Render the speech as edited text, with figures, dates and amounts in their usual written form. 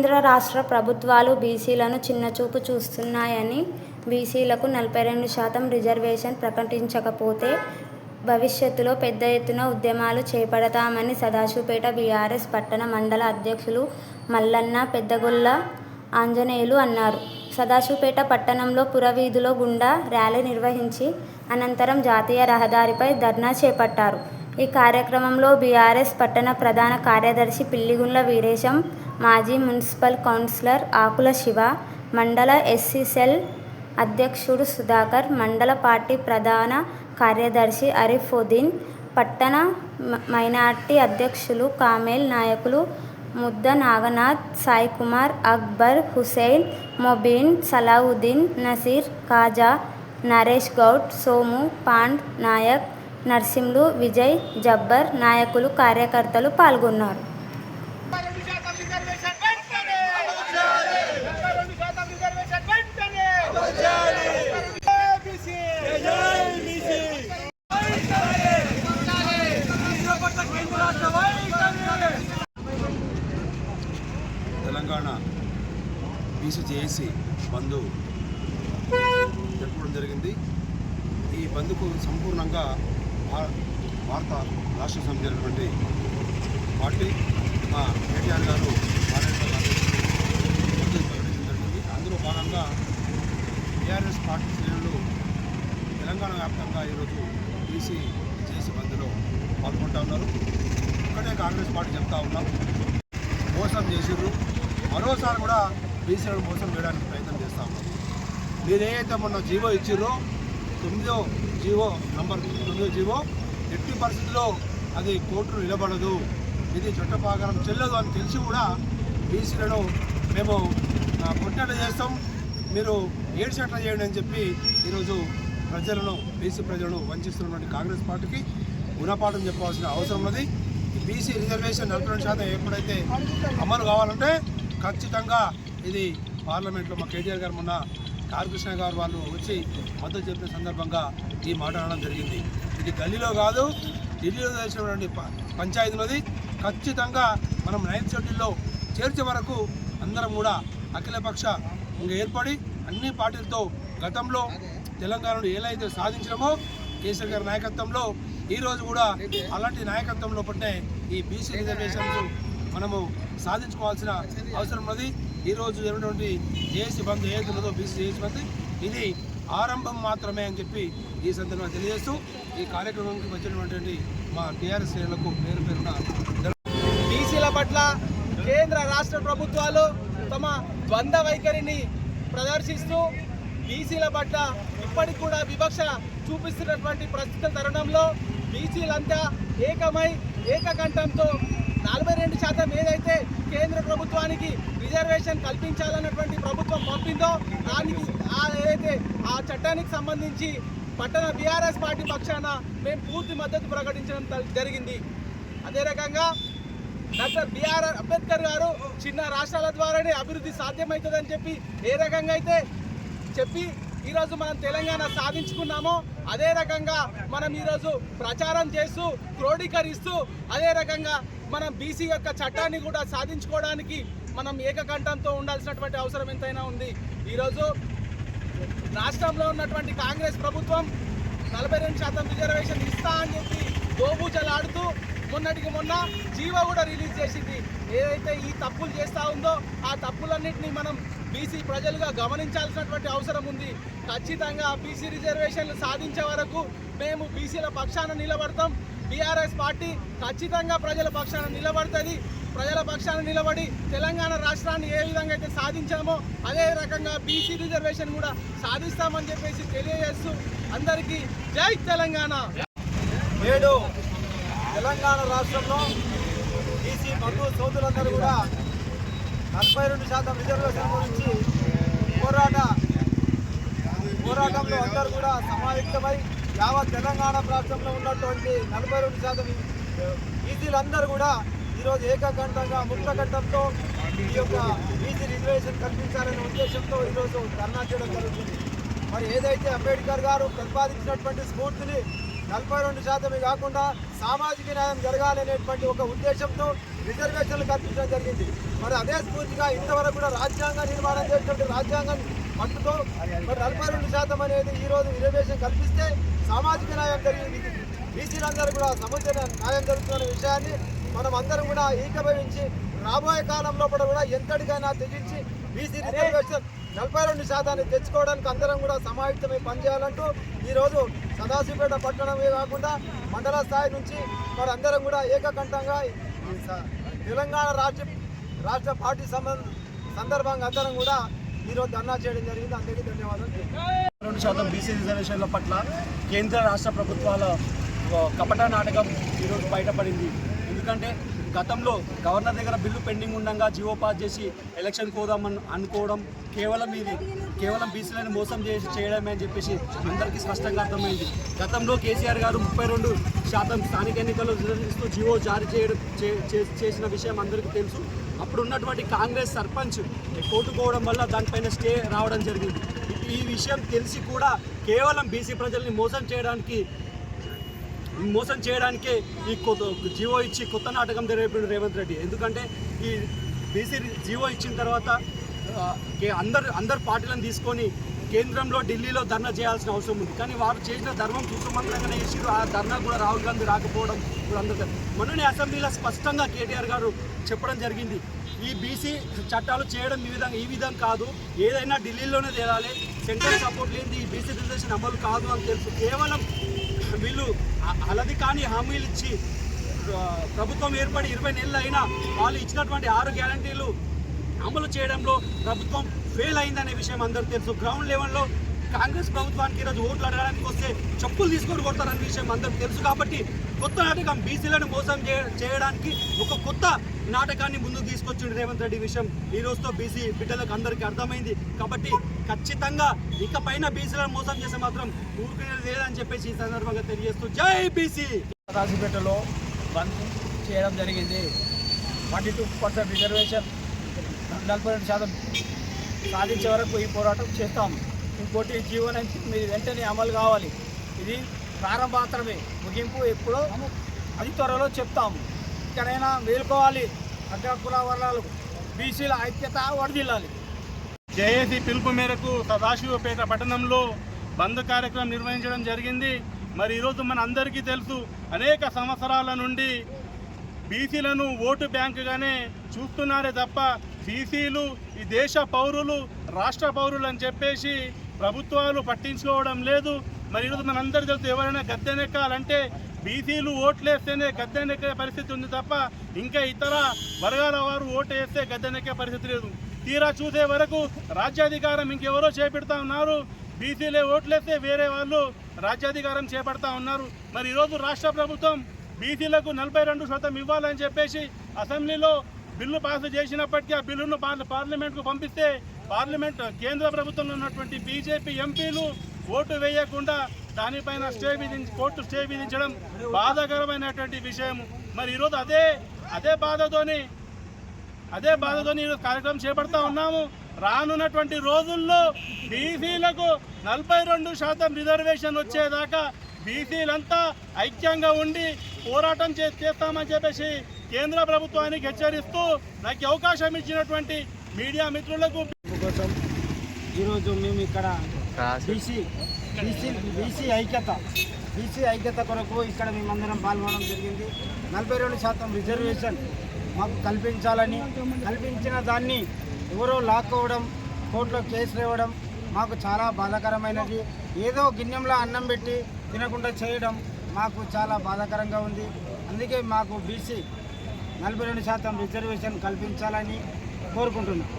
కేంద్ర రాష్ట్ర ప్రభుత్వాలు బీసీలను చిన్నచూపు చూస్తున్నాయని, బీసీలకు 42% రిజర్వేషన్ ప్రకటించకపోతే భవిష్యత్తులో పెద్ద ఎత్తున ఉద్యమాలు చేపడతామని సదాశివపేట బీఆర్ఎస్ పట్టణ మండల అధ్యక్షులు మల్లన్న పెద్దగొల్ల ఆంజనేయులు అన్నారు. సదాశివపేట పట్టణంలో పురవీధుల గుండా ర్యాలీ నిర్వహించి అనంతరం జాతీయ రహదారిపై ధర్నా చేపట్టారు. ఈ కార్యక్రమంలో బీఆర్ఎస్ పట్టణ ప్రధాన కార్యదర్శి పిల్లిగుండ్ల వీరేశం, మాజీ మున్సిపల్ కౌన్సిలర్ ఆకుల శివ, మండల ఎస్సీ సెల్ అధ్యక్షుడు సుధాకర్, మండల పార్టీ ప్రధాన కార్యదర్శి అరిఫుద్దీన్, పట్టణ మైనార్టీ అధ్యక్షులు కామేల్, నాయకులు ముద్ద నాగనాథ్, సాయికుమార్, అక్బర్, హుసేన్, మొబీన్, సలావుద్దీన్, నసీర్, ఖాజా, నరేష్ గౌడ్, సోము, పాండ్, నాయక్, నర్సింలు, విజయ్, జబ్బర్ నాయకులు, కార్యకర్తలు పాల్గొన్నారు. తెలంగాణ బీసీ జేఏసీ బంద్ జరపడం జరిగింది. ఈ బంద్కు సంపూర్ణంగా భారత రాష్ట్ర సమితి అయినటువంటి పార్టీ మా కేటీఆర్ గారు ప్రకటించడం జరిగింది. అందులో భాగంగా టీఆర్ఎస్ పార్టీ శ్రేణులు తెలంగాణ వ్యాప్తంగా ఈరోజు బీసీ జేఏసీ బంద్లో పాల్గొంటూ ఉన్నారు. ఒక్కటే కాంగ్రెస్ పార్టీ చెప్తా ఉన్నాం, మోసం చేసిర్రు, మరోసారి కూడా బీసీలను మోసం చేయడానికి ప్రయత్నం చేస్తూ ఉన్నాం. మీరు ఏదైతే మొన్న జీవో ఇచ్చిర్రో 9వ జీవో నంబర్ 9వ జీవో ఎట్టి పరిస్థితుల్లో అది కోర్టును నిలబడదు, ఇది చట్టప్రకారం చెల్లదు అని తెలిసి కూడా బీసీలను మేము కొట్టేట చేస్తాం, మీరు ఏడ్చేట్లా చేయండి అని చెప్పి ఈరోజు ప్రజలను బీసీ ప్రజలను వంచిస్తున్నటువంటి కాంగ్రెస్ పార్టీకి గుణపాఠం చెప్పాల్సిన అవసరం ఉన్నది. ఈ బీసీ రిజర్వేషన్ 42% ఎప్పుడైతే అమలు కావాలంటే ఖచ్చితంగా ఇది పార్లమెంట్లో మా కేటీఆర్ గారు మొన్న కాళకృష్ణ గారు వాళ్ళు వచ్చి మద్దతు చెప్పిన సందర్భంగా ఈ మాట అనడం జరిగింది. ఇది గల్లీలో కాదు, ఢిల్లీలో చేసినటువంటి పంచాయతీ ఉన్నది. ఖచ్చితంగా మనం 9th షెడ్యూల్లో చేర్చే వరకు అందరం కూడా అఖిలపక్ష ఏర్పడి అన్ని పార్టీలతో గతంలో తెలంగాణను ఎలా అయితే సాధించడమో కేసీఆర్ గారి నాయకత్వంలో ఈరోజు కూడా అలాంటి నాయకత్వంలో పట్టే ఈ బీసీ రిజర్వేషన్స్ మనము సాధించుకోవాల్సిన అవసరం ఉన్నది. ఈరోజు జరిగినటువంటి జేఏసీ బంద్ ఏదైతే ఉన్నదో బీసీ జేఏసీ బంద్ ఇది ఆరంభం మాత్రమే అని చెప్పి ఈ సందర్భంగా తెలియజేస్తూ ఈ కార్యక్రమానికి వచ్చినటువంటి మా టీఆర్ఎస్ శ్రేణులకు పేరు పేరున బీసీల పట్ల కేంద్ర రాష్ట్ర ప్రభుత్వాలు తమ ద్వంద్వ వైఖరిని ప్రదర్శిస్తూ బీసీల పట్ల ఇప్పటికి కూడా వివక్ష చూపిస్తున్నటువంటి ప్రస్తుత తరుణంలో బీసీలంతా ఏకమై ఏకకంఠంతో 42% ఏదైతే కేంద్ర ప్రభుత్వానికి రిజర్వేషన్ కల్పించాలన్నటువంటి ప్రభుత్వం పంపిందో దానికి ఏదైతే ఆ చట్టానికి సంబంధించి పట్టణ బీఆర్ఎస్ పార్టీ పక్షాన మేము పూర్తి మద్దతు ప్రకటించడం జరిగింది. అదే రకంగా డాక్టర్ బిఆర్ అంబేద్కర్ గారు చిన్న రాష్ట్రాల ద్వారానే అభివృద్ధి సాధ్యమవుతుందని చెప్పి ఏ రకంగా అయితే చెప్పి ఈరోజు మనం తెలంగాణ సాధించుకున్నామో అదే రకంగా మనం ఈరోజు ప్రచారం చేస్తూ క్రోడీకరిస్తూ అదే రకంగా మనం బీసీ యొక్క చట్టాన్ని కూడా సాధించుకోవడానికి మనం ఏకకంఠంతో ఉండాల్సినటువంటి అవసరం ఎంతైనా ఉంది. ఈరోజు రాష్ట్రంలో ఉన్నటువంటి కాంగ్రెస్ ప్రభుత్వం 42% రిజర్వేషన్ ఇస్తా అని చెప్పి దోబూచలాడుతూ మొన్నటికి మొన్న జీవో కూడా రిలీజ్ చేసింది. ఏదైతే ఈ తప్పులు చేస్తూ ఉందో ఆ తప్పులన్నింటినీ మనం బీసీ ప్రజలుగా గమనించాల్సినటువంటి అవసరం ఉంది. ఖచ్చితంగా బీసీ రిజర్వేషన్లు సాధించే వరకు మేము బీసీల పక్షాన నిలబడతాం. బీఆర్ఎస్ పార్టీ ఖచ్చితంగా ప్రజల పక్షాన నిలబడుతుంది. ప్రజల పక్షాన నిలబడి తెలంగాణ రాష్ట్రాన్ని ఏ విధంగా అయితే సాధించామో అదే రకంగా బీసీ రిజర్వేషన్ కూడా సాధిస్తామని చెప్పేసి తెలియజేస్తూ అందరికీ జై తెలంగాణ. నేడు తెలంగాణ రాష్ట్రంలో బీసీ బంధు సోదరులందరూ కూడా 42% రిజర్వేషన్ గురించి పోరాటంలో అందరూ కూడా సమాయత్తమై యావత్ తెలంగాణ రాష్ట్రంలో ఉన్నటువంటి 42% బీసీలందరూ కూడా ఈరోజు ఏకకంఠంగా ముక్తకంఠంతో ఈ యొక్క బీసీ రిజర్వేషన్ కల్పించాలనే ఉద్దేశంతో ఈరోజు ధర్నా చేయడం జరుగుతుంది. మరి ఏదైతే అంబేద్కర్ గారు ప్రతిపాదించినటువంటి స్ఫూర్తిని 42% కాకుండా సామాజిక న్యాయం జరగాలనేటువంటి ఒక ఉద్దేశంతో రిజర్వేషన్లు కల్పించడం జరిగింది. మరి అదే స్ఫూర్తిగా ఇంతవరకు కూడా రాజ్యాంగ నిర్మాణం చేసినటువంటి రాజ్యాంగాన్ని పట్టుతో మరి 42% అనేది ఈరోజు రిజర్వేషన్ కల్పిస్తే సామాజిక న్యాయం జరిగింది. బీసీలందరూ కూడా సముచిత న్యాయం జరుగుతున్న విషయాన్ని మనం అందరం కూడా ఏకీభవించి రాబోయే కాలంలో కూడా ఎంతటికైనా తెగించి బీసీ రిజర్వేషన్ 42% తెచ్చుకోవడానికి అందరం కూడా సమాయత్తమై పనిచేయాలంటూ ఈరోజు సదాశివపేట పట్టణమే కాకుండా మండల స్థాయి నుంచి మరి అందరం కూడా ఏకకంఠంగా తెలంగాణ రాష్ట్ర పార్టీ సందర్భంగా అందరం కూడా ఈరోజు ధర్నా చేయడం జరిగింది. అందరికీ ధన్యవాదాలు. 2% బీసీ రిజర్వేషన్ల పట్ల కేంద్ర రాష్ట్ర ప్రభుత్వాల కపట నాటకం ఈరోజు బయటపడింది. ఎందుకంటే గతంలో గవర్నర్ దగ్గర బిల్లు పెండింగ్ ఉండగా జీవో పాస్ చేసి ఎలక్షన్ కోదామని అనుకోవడం కేవలం బీసీలను మోసం చేయడమే అని చెప్పేసి అందరికీ స్పష్టంగా అర్థమైంది. గతంలో కేసీఆర్ గారు 32% స్థానిక ఎన్నికల్లో రిజర్వేషన్తో జీవో జారీ చేసిన విషయం అందరికీ తెలుసు. అప్పుడు ఉన్నటువంటి కాంగ్రెస్ సర్పంచ్ కోర్టుకోవడం వల్ల దానిపైన స్టే రావడం జరిగింది. ఈ విషయం తెలిసి కూడా కేవలం బీసీ ప్రజల్ని మోసం చేయడానికే ఈ జీవో ఇచ్చి కొత్త నాటకం జరిపాడు రేవంత్ రెడ్డి. ఎందుకంటే ఈ బీసీ జీవో ఇచ్చిన తర్వాత అందరు పార్టీలను తీసుకొని కేంద్రంలో ఢిల్లీలో ధర్నా చేయాల్సిన అవసరం ఉంది. కానీ వారు చేసిన ధర్మం చూసమంత్రంగానే చేసిరు. ఆ ధర్నా కూడా రాహుల్ గాంధీ రాకపోవడం ఇప్పుడు అందరికీ మొన్ననే అసెంబ్లీలో స్పష్టంగా కేటీఆర్ గారు చెప్పడం జరిగింది. ఈ బీసీ చట్టాలు చేయడం ఈ విధంగా కాదు, ఏదైనా ఢిల్లీలోనే తేలాలి, సెంట్రల్ సపోర్ట్ లేని ఈ బీసీ రిజర్వేషన్ అమలు కాదు అని తెలుసు. కేవలం వీళ్ళు అలది కానీ హామీలు ఇచ్చి ప్రభుత్వం ఏర్పడి 20 నెలలు అయినా వాళ్ళు ఇచ్చినటువంటి 6 గ్యారంటీలు అమలు చేయడంలో ప్రభుత్వం ఫెయిల్ అయిందనే విషయం అందరికీ తెలుసు. గ్రౌండ్ లెవెల్లో కాంగ్రెస్ ప్రభుత్వానికి ఈరోజు ఓట్లు అడగడానికి వస్తే చెప్పులు తీసుకొని కొడతారనే విషయం అందరికీ తెలుసు. కాబట్టి కొత్త నాటకం బీసీలను మోసం చేయడానికి ఒక కొత్త నాటకాన్ని ముందుకు తీసుకొచ్చిండు రేవంత్ రెడ్డి. విషయం ఈ రోజుతో బీసీ బిడ్డలకు అందరికీ అర్థమైంది. కాబట్టి ఖచ్చితంగా ఇకపైన బీసీలను మోసం చేస్తే మాత్రం ఊరుకునేది లేదని చెప్పేసి ఈ సందర్భంగా తెలియజేస్తూ జై బీసీ. సదాశివపేటలో బంద్ చేయడం జరిగింది. 22% రిజర్వేషన్ 42% సాధించే వరకు ఈ పోరాటం చేస్తాము. ఇంకోటి జీవో 9 వెంటనే అమలు కావాలి. ఇది ప్రారంభం మాత్రమే, ముగింపు ఎప్పుడో అతి త్వరలో చెప్తాము. ఇక్కడైనా మేలుకోవాలి, అగ్రకుల వర్గాలు బీసీల ఐక్యత వర్ధిల్లాలి. జేఏసీ పిలుపు మేరకు సదాశివపేట పట్టణంలో బంద్ కార్యక్రమం నిర్వహించడం జరిగింది. మరి ఈరోజు మన అందరికీ తెలుసు, అనేక సంవత్సరాల నుండి బీసీలను ఓటు బ్యాంకుగానే చూస్తున్నారే తప్ప బీసీలు ఈ దేశ పౌరులు, రాష్ట్ర పౌరులు అని చెప్పేసి ప్రభుత్వాలు పట్టించుకోవడం లేదు. మరి ఈరోజు మనందరూ తెలుసు, ఎవరైనా గద్దెనెక్కాలంటే బీసీలు ఓట్లేస్తేనే గద్దెనెక్కే పరిస్థితి ఉంది తప్ప ఇంకా ఇతర వర్గాల వారు ఓటు వేస్తే గద్దెనెక్కే పరిస్థితి లేదు. తీరా చూసే వరకు రాజ్యాధికారం ఇంకెవరో చేపెడతా ఉన్నారు. బీసీలే ఓట్లేస్తే వేరే వాళ్ళు రాజ్యాధికారం చేపడతా ఉన్నారు. మరి ఈరోజు రాష్ట్ర ప్రభుత్వం బీసీలకు 42% ఇవ్వాలని చెప్పేసి అసెంబ్లీలో బిల్లు పాస్ చేసినప్పటికీ ఆ బిల్లును పార్లమెంట్కు పంపిస్తే కేంద్ర ప్రభుత్వంలో ఉన్నటువంటి బీజేపీ ఎంపీలు ఓటు వేయకుండా దానిపైన కోర్టు స్టే విధించడం బాధాకరమైనటువంటి విషయం. మరి ఈరోజు అదే బాధతోని ఈరోజు కార్యక్రమం చేపడతా ఉన్నాము. రానున్నటువంటి రోజుల్లో బీసీలకు 42% రిజర్వేషన్ వచ్చేదాకా బీసీలంతా ఐక్యంగా ఉండి పోరాటం చేస్తామని చెప్పేసి కేంద్ర ప్రభుత్వానికి హెచ్చరిస్తూ నాకు అవకాశం ఇచ్చినటువంటి మీడియా మిత్రులకు కోసం ఈరోజు మేము ఇక్కడ బీసీ ఐక్యత కొరకు ఇక్కడ మేమందరం పాల్గొనడం జరిగింది. 42% రిజర్వేషన్ మాకు కల్పించిన దాన్ని ఎవరో లాక్కోవడం, కోర్టులో కేసులు ఇవ్వడం మాకు చాలా బాధాకరమైనది. ఏదో గిన్నెంలో అన్నం పెట్టి తినకుండా చేయడం మాకు చాలా బాధాకరంగా ఉంది. అందుకే మాకు బీసీ 42% రిజర్వేషన్ కల్పించాలని కోరుకుంటున్నాం.